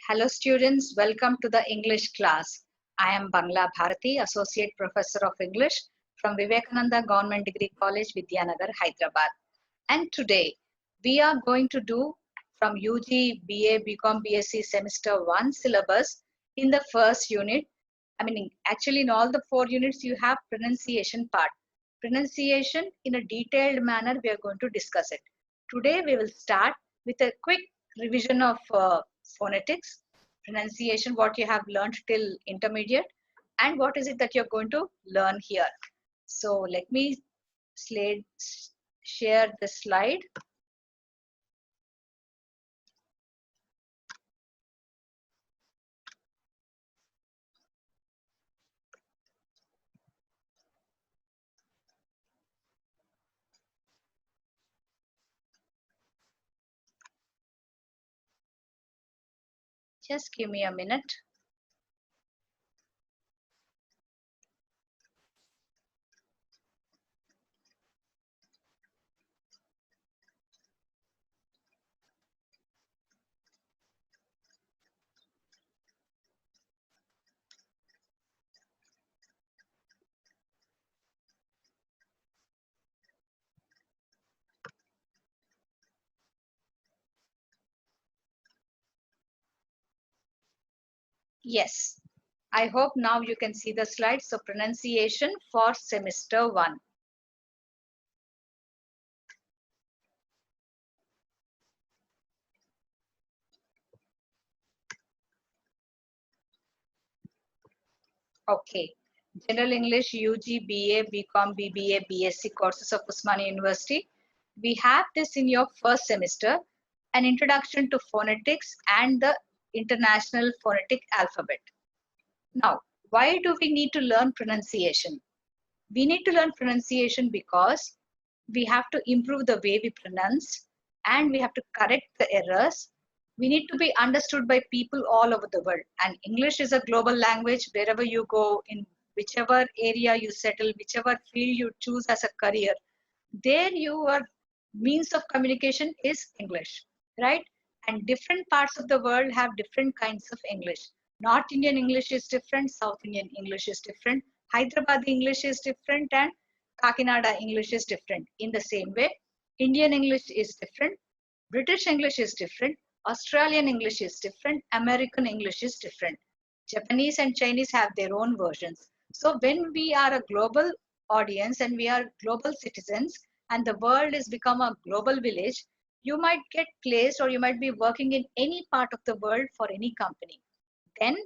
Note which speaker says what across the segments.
Speaker 1: Hello students, welcome to the English class. I am Bangla Bharathi, Associate Professor of English from Vivekananda Government Degree College, Vidyanagar, Hyderabad. And today we are going to do from UG, BA, BCom, BSc Semester 1 syllabus in the first unit. Actually in all the 4 units you have pronunciation part. Pronunciation in a detailed manner we are going to discuss it. Today we will start with a quick revision of phonetics, pronunciation, what you have learned till intermediate, and what is it that you're going to learn here. So let me share the slide. Just give me a minute. Yes, I hope now you can see the slide. So pronunciation for semester 1. Okay. General English, UG, BA, BCom, BBA, BSc courses of Usmania University. We have this in your first semester, an introduction to phonetics and the international phonetic alphabet. Now, why do we need to learn pronunciation? We need to learn pronunciation because we have to improve the way we pronounce and we have to correct the errors. We need to be understood by people all over the world. And English is a global language. Wherever you go, in whichever area you settle, whichever field you choose as a career, there your means of communication is English, right? And different parts of the world have different kinds of English. North Indian English is different, South Indian English is different, Hyderabad English is different, and Kakinada English is different. In the same way, Indian English is different, British English is different, Australian English is different, American English is different. Japanese and Chinese have their own versions. So when we are a global audience and we are global citizens and the world has become a global village, you might get placed or you might be working in any part of the world for any company. Then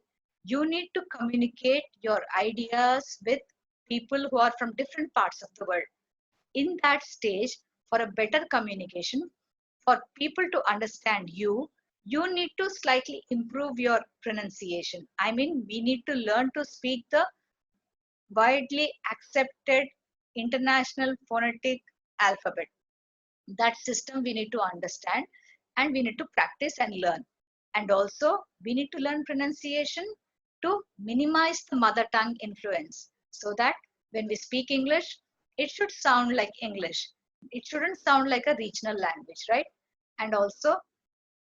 Speaker 1: you need to communicate your ideas with people who are from different parts of the world. In that stage, for a better communication, for people to understand you, you need to slightly improve your pronunciation. I mean, we need to learn to speak the widely accepted international phonetic alphabet. That system we need to understand and we need to practice and learn. And also we need to learn pronunciation to minimize the mother tongue influence so that when we speak English, it should sound like English. It shouldn't sound like a regional language, right? And also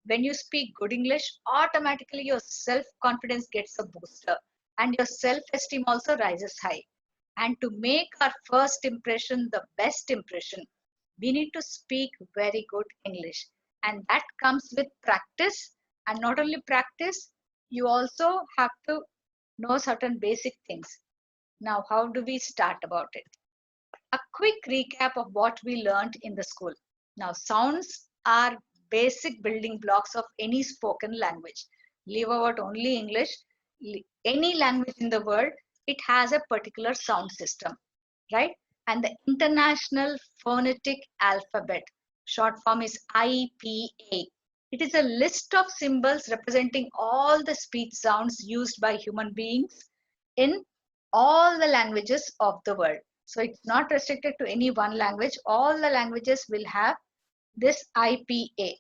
Speaker 1: when you speak good English, automatically your self-confidence gets a booster and your self-esteem also rises high. And to make our first impression the best impression, we need to speak very good English. And that comes with practice. And not only practice, you also have to know certain basic things. Now, how do we start about it? A quick recap of what we learned in the school. Now, sounds are basic building blocks of any spoken language. Leave out only English. Any language in the world, it has a particular sound system, right? And the International Phonetic Alphabet, short form is IPA. It is a list of symbols representing all the speech sounds used by human beings in all the languages of the world. So it's not restricted to any one language. All the languages will have this IPA.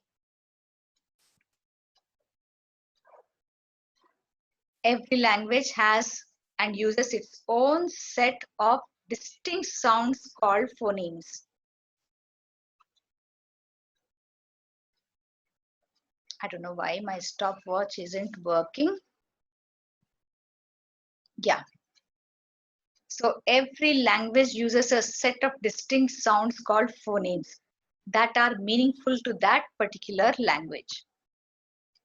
Speaker 1: Every language has and uses its own set of distinct sounds called phonemes. I don't know why my stopwatch isn't working. Yeah. So every language uses a set of distinct sounds called phonemes that are meaningful to that particular language.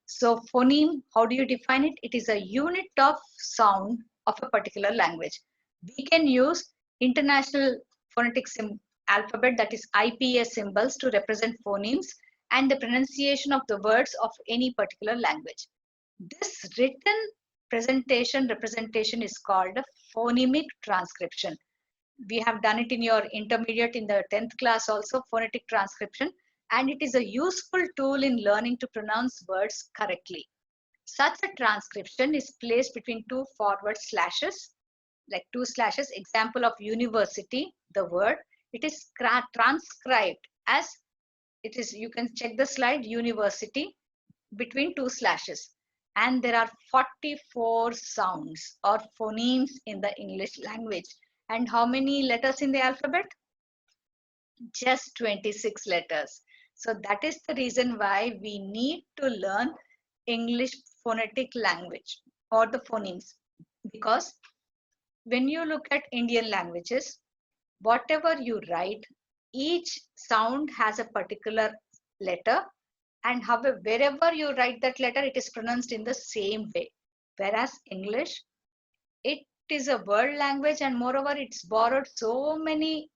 Speaker 1: So phoneme, how do you define it? It is a unit of sound of a particular language. We can use international phonetic alphabet, that is IPA symbols, to represent phonemes and the pronunciation of the words of any particular language. This written representation is called a phonemic transcription. We have done it in your intermediate in the 10th class also, phonetic transcription, and it is a useful tool in learning to pronounce words correctly. Such a transcription is placed between two forward slashes, like two slashes. Example of university, the word, it is transcribed as it is, you can check the slide, university, between two slashes. And there are 44 sounds or phonemes in the English language. And how many letters in the alphabet? Just 26 letters. So that is the reason why we need to learn English phonetic language or the phonemes. Because when you look at Indian languages, whatever you write, each sound has a particular letter, and however, wherever you write that letter, it is pronounced in the same way. Whereas English, it is a world language, and moreover, it's borrowed so many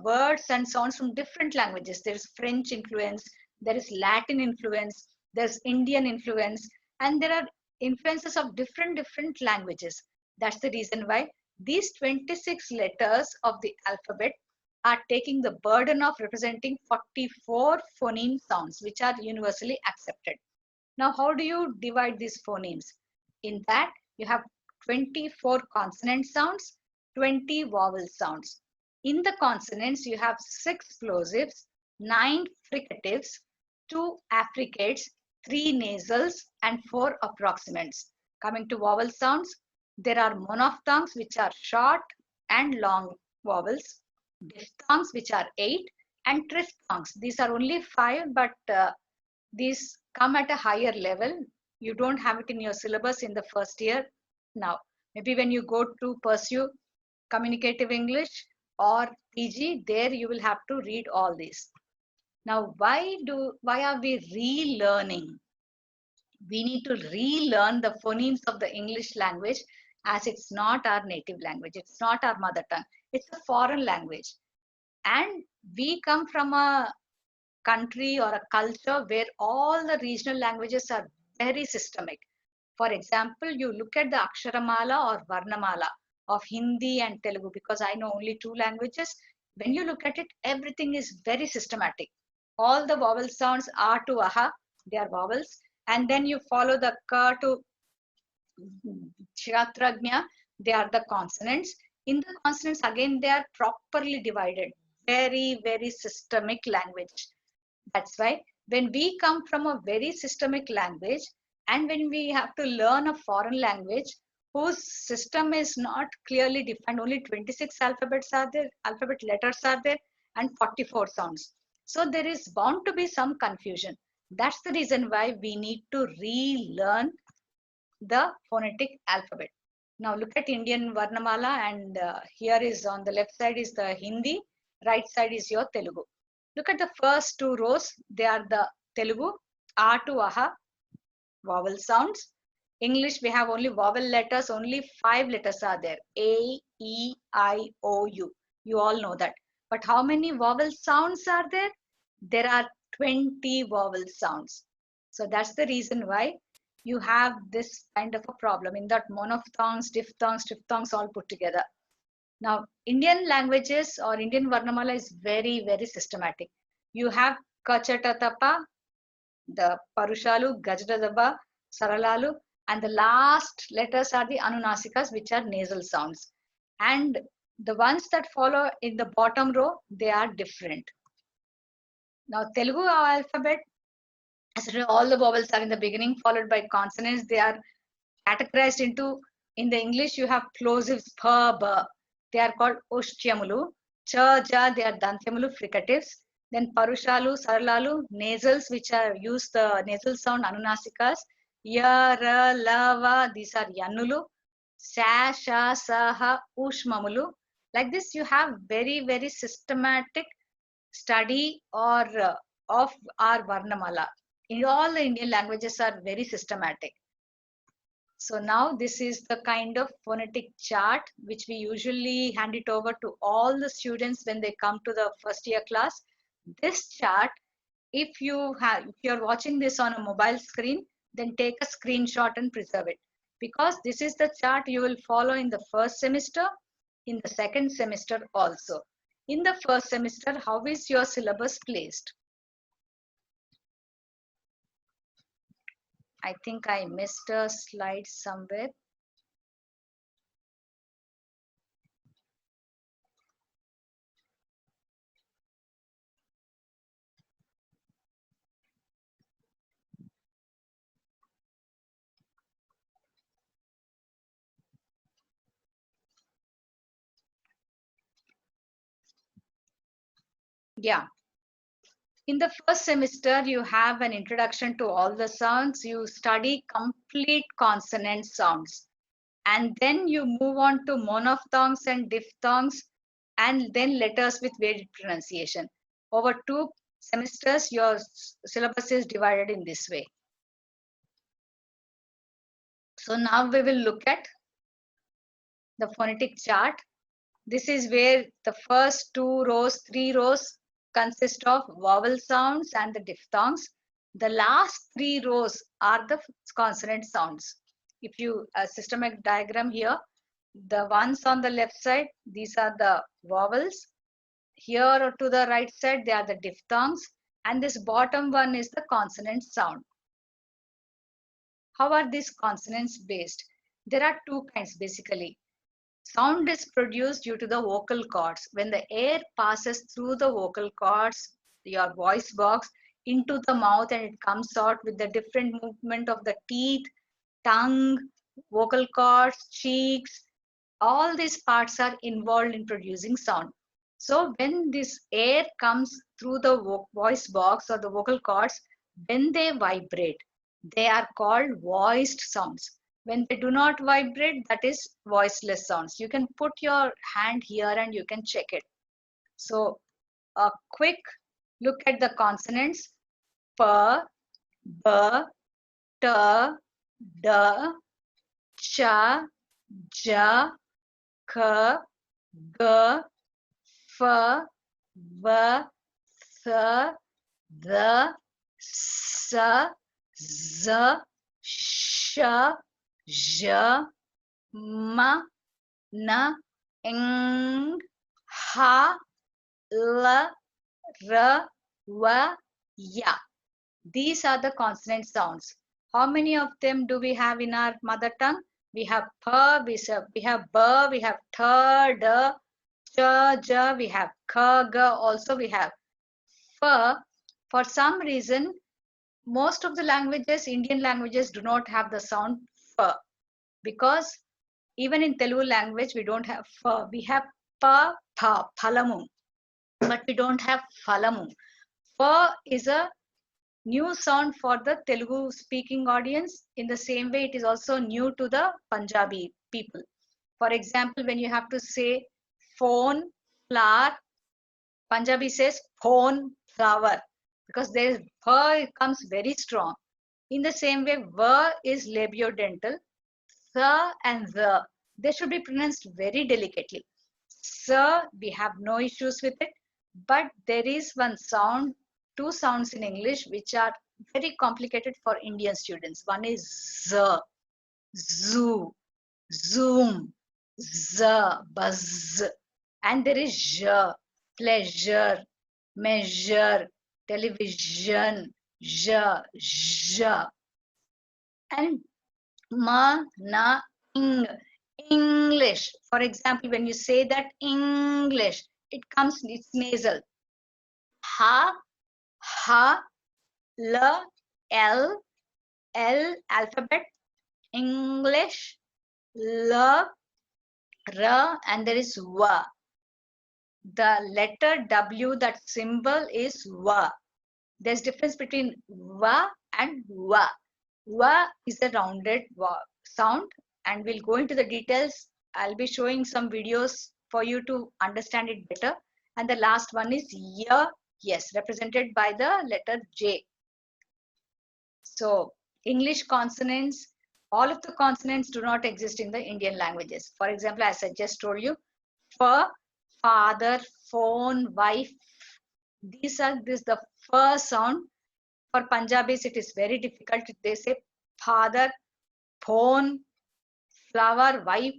Speaker 1: words and sounds from different languages. There's French influence, there is Latin influence, there's Indian influence, and there are influences of different languages. That's the reason why these 26 letters of the alphabet are taking the burden of representing 44 phoneme sounds, which are universally accepted. Now, how do you divide these phonemes? In that, you have 24 consonant sounds, 20 vowel sounds. In the consonants, you have 6 plosives, 9 fricatives, 2 affricates, 3 nasals, and 4 approximants. Coming to vowel sounds, there are monophthongs, which are short and long vowels, diphthongs, which are 8, and triphthongs. These are only 5, but these come at a higher level. You don't have it in your syllabus in the first year now. Maybe when you go to pursue communicative English or PG, there you will have to read all these. Now, why are we relearning? We need to relearn the phonemes of the English language, as it's not our native language. It's not our mother tongue. It's a foreign language. And we come from a country or a culture where all the regional languages are very systemic. For example, you look at the Aksharamala or Varnamala of Hindi and Telugu, because I know only 2 languages. When you look at it, everything is very systematic. All the vowel sounds are to aha, they are vowels. And then you follow the ka to Kshatragnya, they are the consonants. In the consonants, again, they are properly divided. Very systemic language. That's why when we come from a very systemic language, and when we have to learn a foreign language whose system is not clearly defined, only 26 alphabets are there, alphabet letters are there, and 44 sounds. So there is bound to be some confusion. That's the reason why we need to relearn the phonetic alphabet. Now look at Indian Varnamala, and here is on the left side is the Hindi, right side is your Telugu. Look at the first 2 rows, they are the Telugu, A to Aha, vowel sounds. English, we have only vowel letters, only 5 letters are there, A, E, I, O, U. You all know that. But how many vowel sounds are there? There are 20 vowel sounds. So that's the reason why you have this kind of a problem in that monophthongs, diphthongs, triphthongs all put together. Now, Indian languages or Indian Varnamala is very systematic. You have Kachatatapa, the Parushalu, Gajradaba, Saralalu, and the last letters are the Anunasikas, which are nasal sounds. And the ones that follow in the bottom row, they are different. Now, Telugu alphabet, all the vowels are in the beginning, followed by consonants. They are categorized into, in the English, you have plosives, pa, ba. They are called Oshtyamulu. Cha, ja, they are Dantyamulu fricatives. Then Parushalu, Saralalu, nasals which are use the nasal sound Anunasikas. Ya, Ra, La, Va, these are Yannulu. Sa, Sha, Saha, Ushmamulu. Like this, you have very, very systematic study or of our Varnamala. In all the Indian languages are very systematic. So now this is the kind of phonetic chart which we usually hand it over to all the students when they come to the first year class. This chart, if you're watching this on a mobile screen, then take a screenshot and preserve it. Because this is the chart you will follow in the first semester, in the second semester also. In the first semester, how is your syllabus placed? I think I missed a slide somewhere. Yeah. In the first semester, you have an introduction to all the sounds. You study complete consonant sounds. And then you move on to monophthongs and diphthongs, and then letters with varied pronunciation. Over 2 semesters, your syllabus is divided in this way. So now we will look at the phonetic chart. This is where the first 2 rows, 3 rows consist of vowel sounds and the diphthongs. The last 3 rows are the consonant sounds. If you systematic diagram here, the ones on the left side, these are the vowels. Here to the right side, they are the diphthongs. And this bottom one is the consonant sound. How are these consonants based? There are 2 kinds basically. Sound is produced due to the vocal cords. When the air passes through the vocal cords, your voice box, into the mouth, and it comes out with the different movement of the teeth, tongue, vocal cords, cheeks, all these parts are involved in producing sound. So when this air comes through the voice box or the vocal cords, when they vibrate, they are called voiced sounds. When they do not vibrate, that is voiceless sounds. You can put your hand here and you can check it. So a quick look at the consonants: p, b, t, d, ch, j, k, g, f, v, th, the, s, z, sh, zh, m, n, ing, ha, l, r, w, ya. These are the consonant sounds. How many of them do we have in our mother tongue? We have p, we have b, we have th, d, ch, j, we have k, g, also we have f. For some reason, most of the languages, Indian languages, do not have the sound f, because even in Telugu language, we don't have f. We have pa, pha, phalamu, but we don't have phalamu. F is a new sound for the Telugu speaking audience. In the same way, it is also new to the Punjabi people. For example, when you have to say phone, flower, Punjabi says phone, flower, because there is ph comes very strong. In the same way, v is labiodental. Th and the, they should be pronounced very delicately. Sir, we have no issues with it, but there is one sound, 2 sounds in English which are very complicated for Indian students. One is z, zoo, zoom, z, buzz, and there is zh, pleasure, measure, television, zh, zh, and ma, na, ing, English. For example, when you say that English, it comes, it's nasal. Ha, ha, l, l, l alphabet, English, l, r, and there is wa. the letter W, that symbol is wa. There's difference between wa and wa. Wa is a rounded sound, and we'll go into the details. I'll be showing some videos for you to understand it better. And the last one is ya, yes, represented by the letter J. So English consonants, all of the consonants do not exist in the Indian languages. For example, as I just told you, for, father, phone, wife, these are the first sound. For Punjabis, it is very difficult. They say father, phone, flower, wife,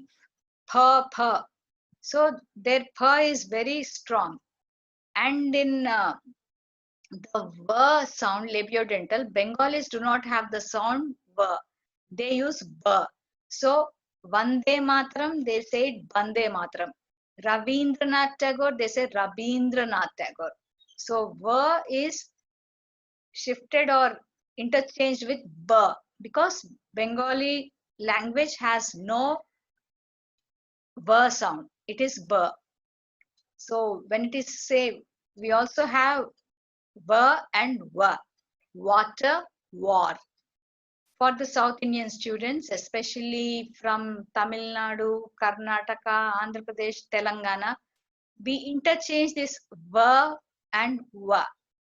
Speaker 1: pa. So their pa is very strong. And in the v sound, labiodental, Bengalis do not have the sound v. They use b. So Vande Matram, they say Bande Matram. Ravindranath Tagore, they say Rabindranath Tagore. So v is shifted or interchanged with b, because Bengali language has no b sound. It is b. So when it is say, we also have b and wa. Water, war. For the South Indian students, especially from Tamil Nadu, Karnataka, Andhra Pradesh, Telangana, we interchange this va and wa.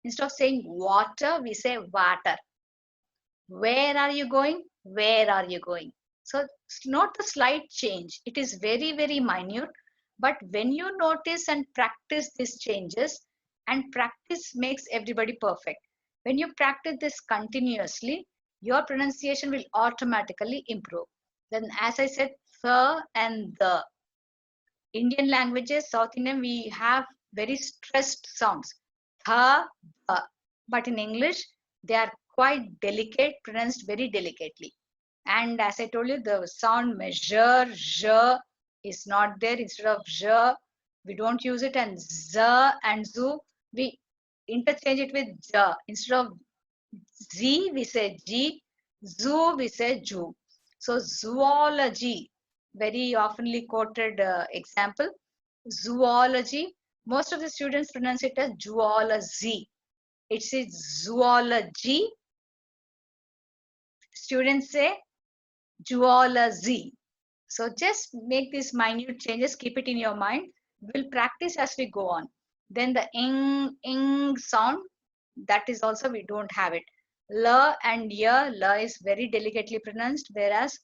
Speaker 1: Instead of saying water, we say water. Where are you going? Where are you going? So it's not a slight change. It is very, very minute. But when you notice and practice these changes, and practice makes everybody perfect. When you practice this continuously, your pronunciation will automatically improve. Then, as I said, the and the Indian languages, South Indian, we have very stressed sounds. Tha, ba. But in English, they are quite delicate, pronounced very delicately. And as I told you, the sound measure, j is not there. Instead of j, we don't use it, and z and zu, we interchange it with j. Instead of z, we say g, zoo, we say ju. So zoology, very oftenly quoted example, zoology. Most of the students pronounce it as zoology. It is zoology. Students say zoology. So just make these minute changes, keep it in your mind. We'll practice as we go on. Then the ing sound, that is also we don't have it. L and y, l is very delicately pronounced, whereas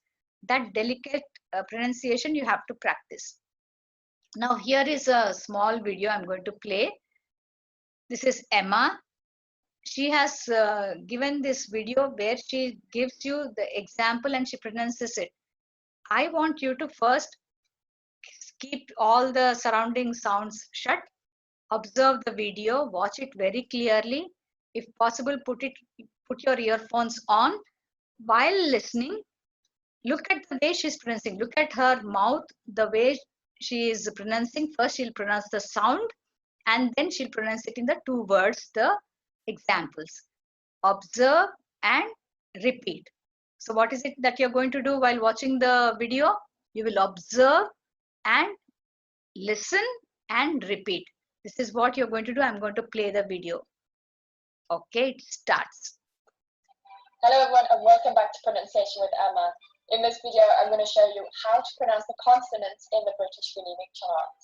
Speaker 1: that delicate pronunciation you have to practice. Now here is a small video I'm going to play. This is Emma. She has given this video where she gives you the example and she pronounces it. I want you to first keep all the surrounding sounds shut, observe the video, watch it very clearly. If possible, put your earphones on. While listening, look at the way she's pronouncing. Look at her mouth, the way she is pronouncing. First, she'll pronounce the sound, and then she'll pronounce it in the two words, the examples. Observe and repeat. So what is it that you're going to do while watching the video? You will observe and listen and repeat. This is what you're going to do. I'm going to play the video. Okay, it starts.
Speaker 2: Hello everyone and welcome back to Pronunciation with Emma. In this video, I'm going to show you how to pronounce the consonants in the British phonemic chart.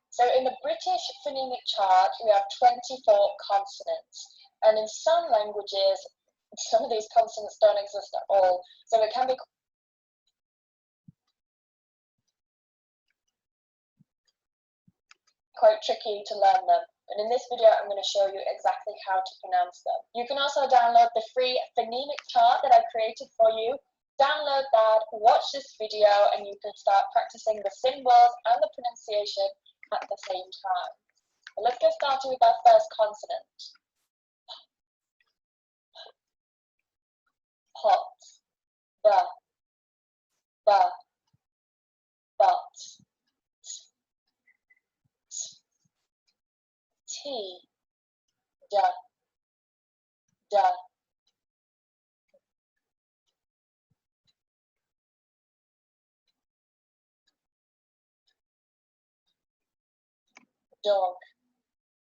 Speaker 2: So in the British phonemic chart, we have 24 consonants. And in some languages, some of these consonants don't exist at all. So it can be quite tricky to learn them. And in this video, I'm going to show you exactly how to pronounce them. You can also download the free phonemic chart that I've created for you. Download that, watch this video, and you can start practicing the symbols and the pronunciation at the same time. But let's get started with our first consonant. Pot, the, but, T, da, dog,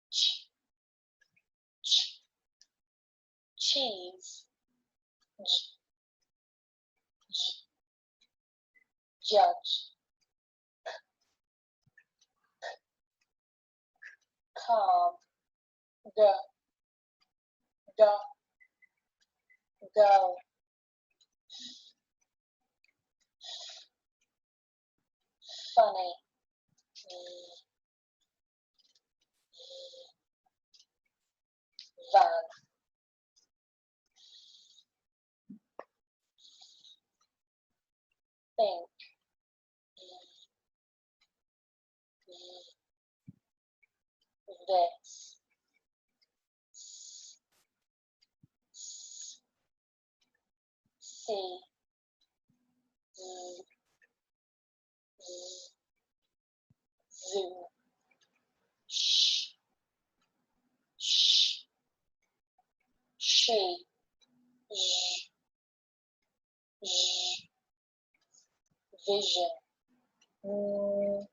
Speaker 2: ch, ch, cheese, j, j, judge, calm, g, g, go, funny, van, think, this, see, zoo, sh, sh, she, sh, sh, vision, mm,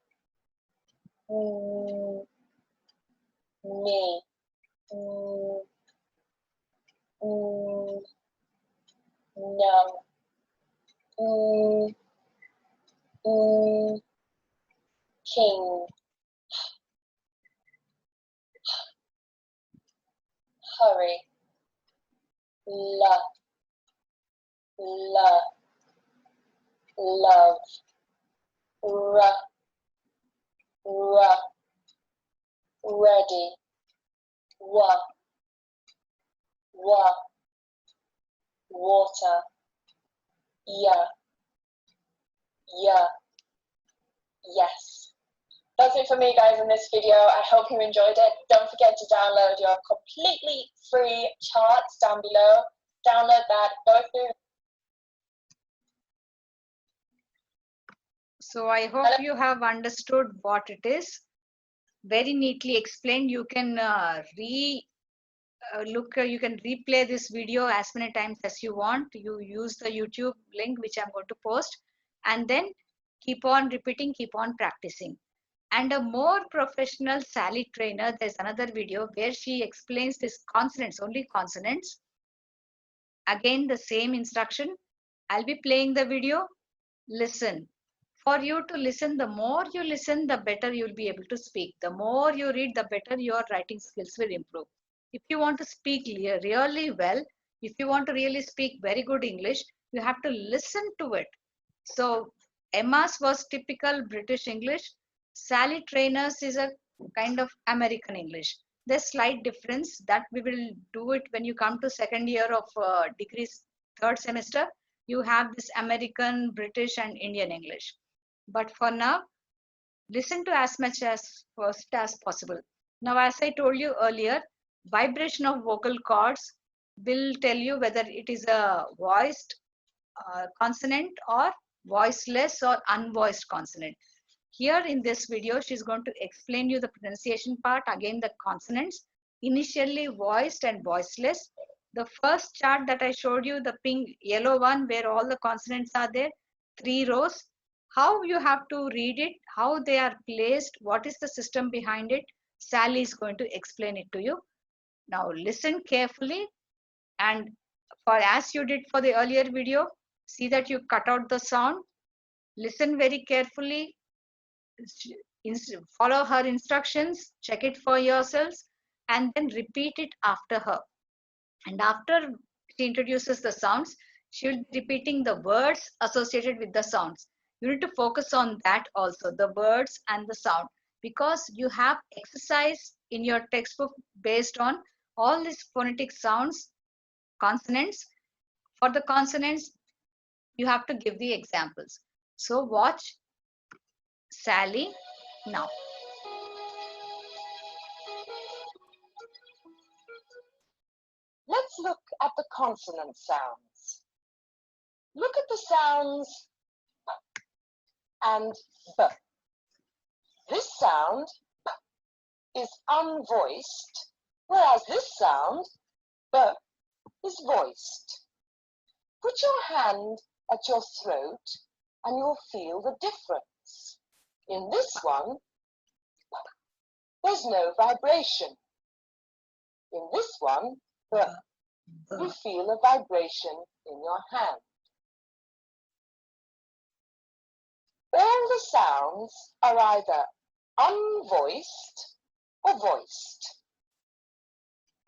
Speaker 2: mm, me, mm, mm, no, mm, mm, king, hurry, la, la, love, ra, ra, ready, wa, wa, water, ya, ya, yes. That's it for me, guys, in this video. I hope you enjoyed it. Don't forget to download your completely free charts down below. Download that, go through.
Speaker 1: So I hope you have understood what it is. Very neatly explained. You can you can replay this video as many times as you want. You use the YouTube link which I'm going to post, and then keep on repeating, keep on practicing. And a more professional Sally trainer, there's another video where she explains this consonants, only consonants. Again, the same instruction. I'll be playing the video. Listen. For you to listen, the more you listen, the better you'll be able to speak. The more you read, the better your writing skills will improve. If you want to speak really well, if you want to really speak very good English, you have to listen to it. So Emma's was typical British English. Sally Trainer's is a kind of American English. There's slight difference that we will do it when you come to second year of degrees, third semester. You have this American, British and Indian English. But for now, listen to as much as first as possible. Now, as I told you earlier, vibration of vocal cords will tell you whether it is a voiced consonant or voiceless or unvoiced consonant. Here in this video, she's going to explain you the pronunciation part, again the consonants, initially voiced and voiceless. The first chart that I showed you, the pink yellow one where all the consonants are there, 3 rows, how you have to read it, how they are placed, what is the system behind it, Sally is going to explain it to you. Now listen carefully, and for as you did for the earlier video, see that you cut out the sound, listen very carefully, follow her instructions, check it for yourselves, and then repeat it after her. And after she introduces the sounds, she will be repeating the words associated with the sounds. You need to focus on that also, the words and the sound, because you have exercise in your textbook based on all these phonetic sounds, consonants. For the consonants, you have to give the examples. So watch Sally now.
Speaker 3: Let's look at the consonant sounds. Look at the sounds and b. This sound is unvoiced, whereas this sound b is voiced. Put your hand at your throat and you'll feel the difference. In this one, there's no vibration. In this one, you feel a vibration in your hand. All the sounds are either unvoiced or voiced.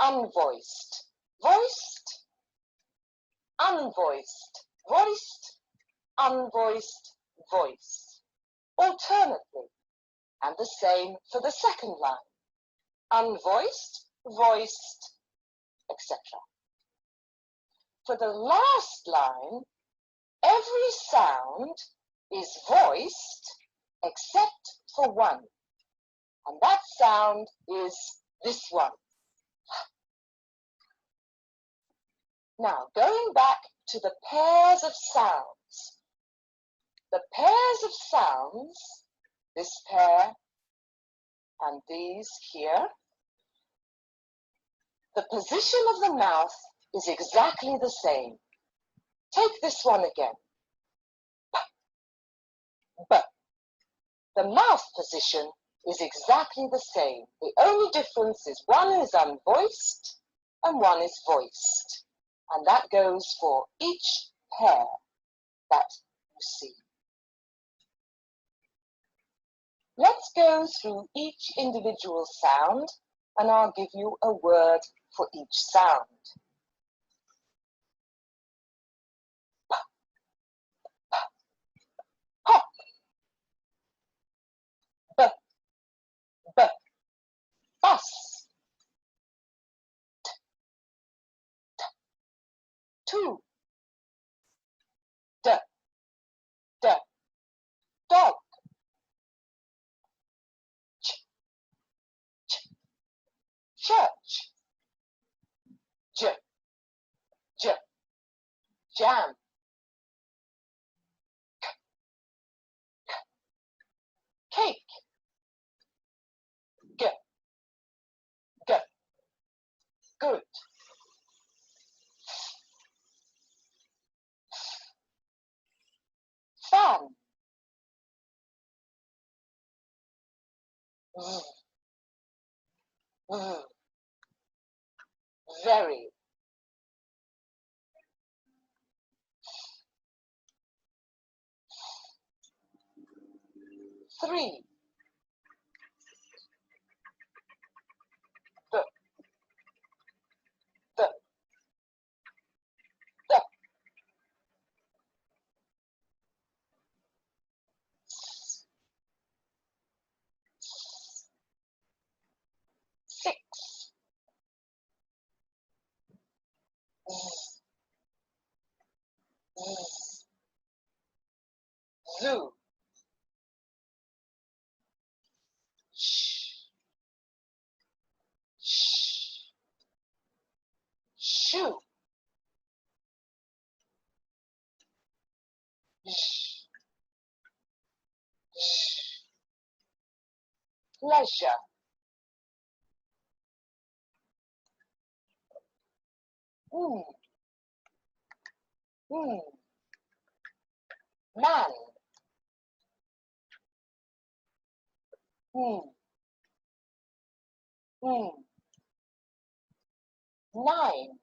Speaker 3: Unvoiced, voiced, unvoiced, voiced, unvoiced, voice. Alternately, and the same for the second line. Unvoiced, voiced, etc. For the last line, every sound is voiced except for one. And that sound is this one. Now, going back to the pairs of sounds. The pairs of sounds, this pair and these here, the position of the mouth is exactly the same. Take this one again. B. The mouth position is exactly the same. The only difference is one is unvoiced and one is voiced. And that goes for each pair that you see. Let's go through each individual sound and I'll give you a word for each sound. Hop. B. B. Bus. T. T. Two. D. D. Dog. Ch. Ch. Church. J. J. Jam. K. K. Cake. G. G. Good. Fan. V. V. Very. Three. The. The. The. Six. Zoo. Sh. Sh. Shoe. Sh. Sh. Pleasure. Mm. Mm. Man. Mm. Mm. Nine.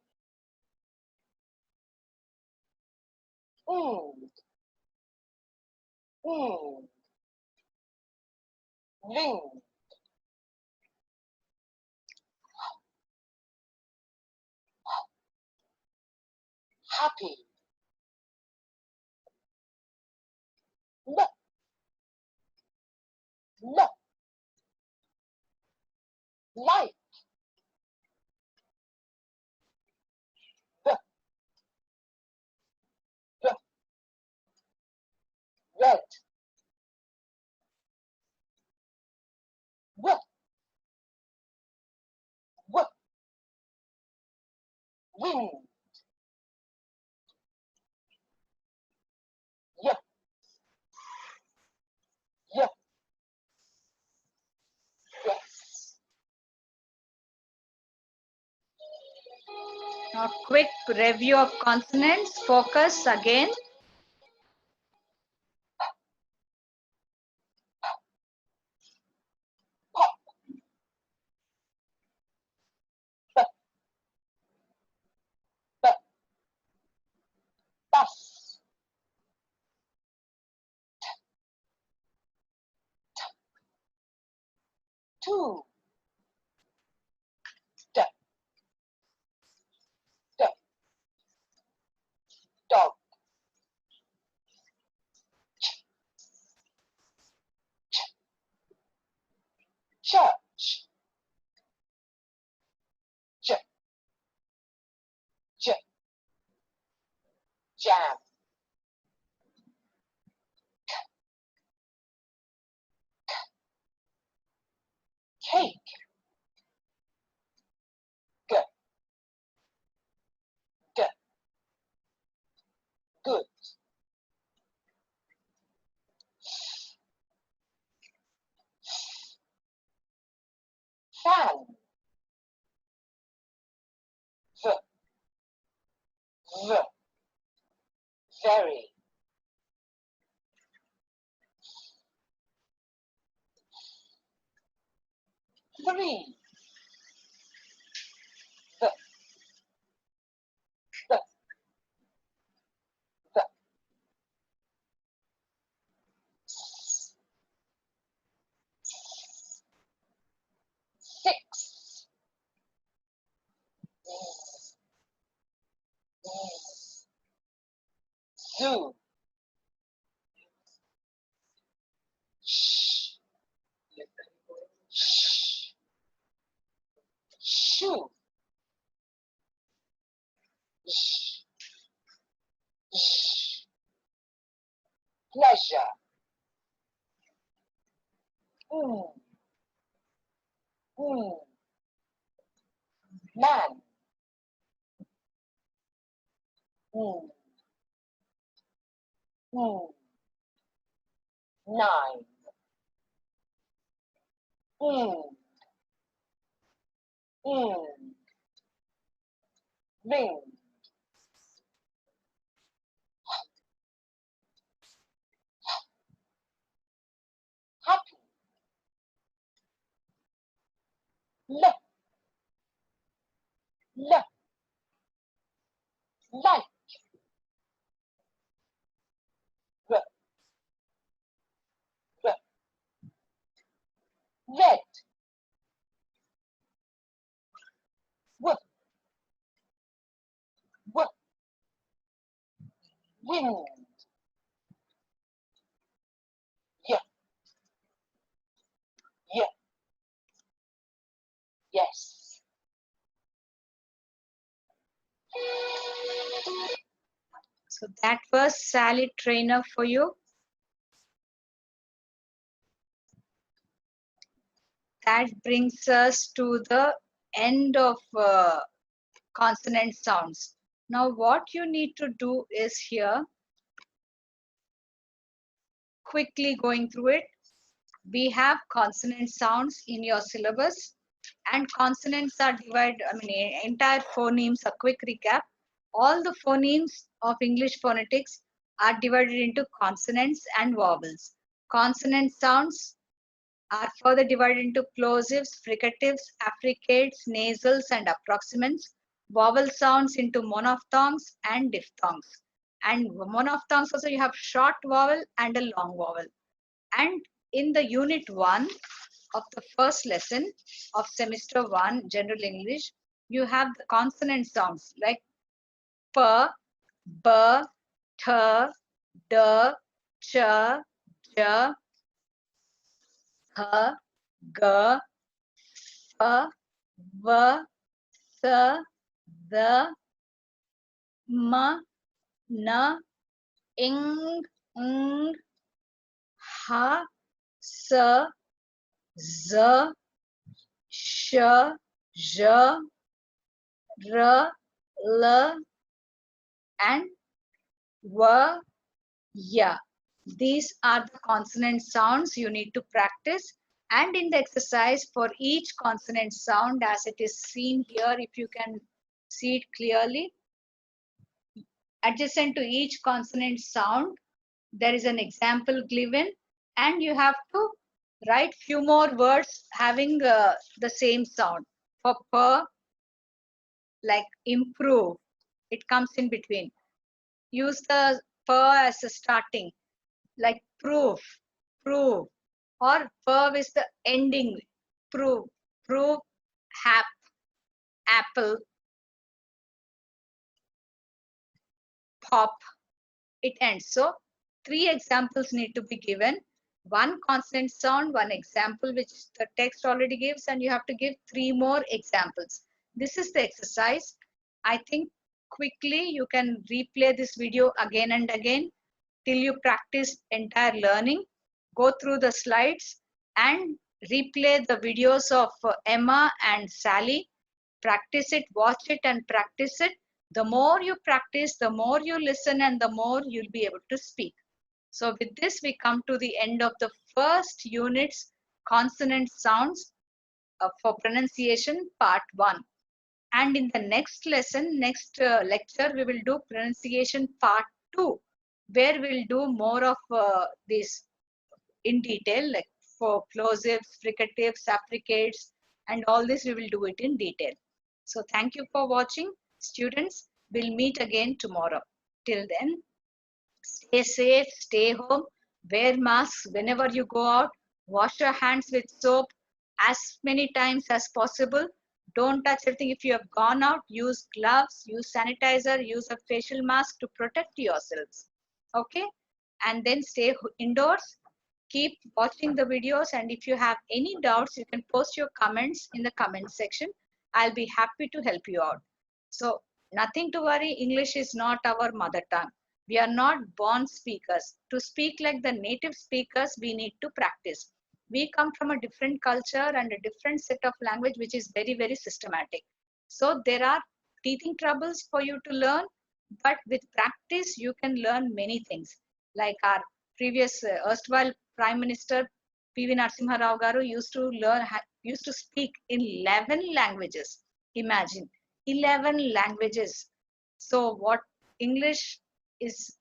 Speaker 3: Mm. Mm. Ring. Happy. L. L. Light. B. B. Red. W. W. Wind. Y. Y. Yes.
Speaker 1: Now, quick review of consonants. Focus again.
Speaker 3: Pop. 2, D, D, dog, church, J, J, jam, cake, G, G, good, fan, V, V, very, 3, the, the, the, 6, zoo, sh, sh, shoe, sh, sh, pleasure, mm, man, mm, 9, ring, happy, le, le, like, r, r, red, w, w, wind, y, y, yes.
Speaker 1: So that was Sally Trainer for you. That brings us to the end of consonant sounds. Now what you need to do is here, quickly going through it, we have consonant sounds in your syllabus, and consonants are divided, entire phonemes, a quick recap. All the phonemes of English phonetics are divided into consonants and vowels. Consonant sounds are further divided into plosives, fricatives, affricates, nasals, and approximants. Vowel sounds into monophthongs and diphthongs. And monophthongs also, you have short vowel and a long vowel. And in the unit 1 of the first lesson of semester 1 general English, you have the consonant sounds like p, b, th, d, ch, j, h, g, f, v, s, d, m, n, ing, ng, h, s, z, sh, zh, r, l, and w, y. These are the consonant sounds you need to practice. And in the exercise, for each consonant sound, as it is seen here, if you can see it clearly, adjacent to each consonant sound, there is an example given, and you have to write few more words having the same sound. For p, like improve, it comes in between. Use the p as a starting, like proof, prove, or perv is the ending, prove, prove, hap, apple, pop, it ends. So 3 examples need to be given. One consonant sound, one example which the text already gives, and you have to give 3 more examples. This is the exercise. I think quickly you can replay this video again and again till you practice entire learning. Go through the slides and replay the videos of Emma and Sally. Practice it, watch it and practice it. The more you practice, the more you listen, and the more you'll be able to speak. So with this, we come to the end of the first unit's consonant sounds for pronunciation part 1. And in the next lesson, next lecture, we will do pronunciation part 2, where we'll do more of this in detail, like for plosives, fricatives, affricates, and all this we will do it in detail. So thank you for watching. Students, we'll meet again tomorrow. Till then, stay safe, stay home, wear masks whenever you go out, wash your hands with soap as many times as possible. Don't touch anything. If you have gone out, use gloves, use sanitizer, use a facial mask to protect yourselves. Okay? And then stay indoors. Keep watching the videos, and if you have any doubts, you can post your comments in the comment section. I'll be happy to help you out. So nothing to worry. English is not our mother tongue. We are not born speakers. To speak like the native speakers, we need to practice. We come from a different culture and a different set of language, which is very, very systematic. So there are teething troubles for you to learn, but with practice, you can learn many things. Like our previous erstwhile Prime Minister P.V. Narasimha Rao Garu used to speak in 11 languages. Imagine, 11 languages. So what English is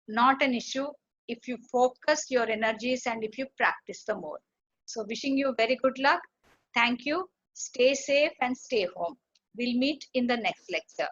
Speaker 1: not an issue if you focus your energies and if you practice the more. So wishing you very good luck. Thank you. Stay safe and stay home. We'll meet in the next lecture.